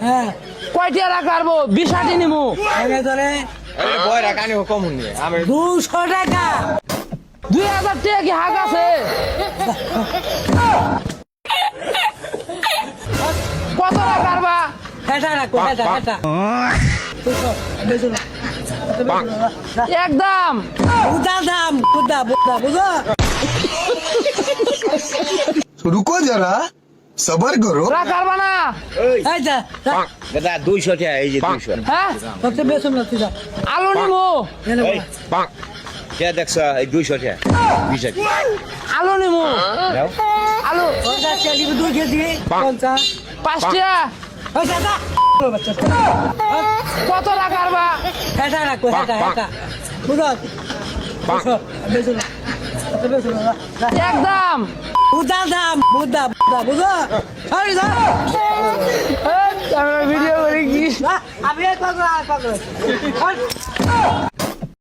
হ্যাঁ কয়টিয়া রাখারবো 20 নিমু আগে ধরে আরে বয় রাখানি কম হুনি আমি 200 টাকা 2000 টাকা কি হাক আছে কত রাখারবা এটা রাখো এটা একদম বুঝা দাম বুঝা বুঝা रुको जरा सबर करो রাখারবা না এই যা দাদা 200 টাকা এই যে 200 হ্যাঁ সবচেয়ে বেশি না তুই যা আলু নিমু এই পাক কে দেখছ এই 200 টাকা 20 টাকা আলু নিমু দাও আলু 50 টাকা দিবি 2 কেজি 50 5 টাকা ওই দাদা বাচ্চা কত রাখারবা এটা রাখো এটা বুঝা বেশি না বেশি না একদম বুঝা দাম বুঝা বুঝা আরে যা ভিডিও করে কি আমি এক পাগল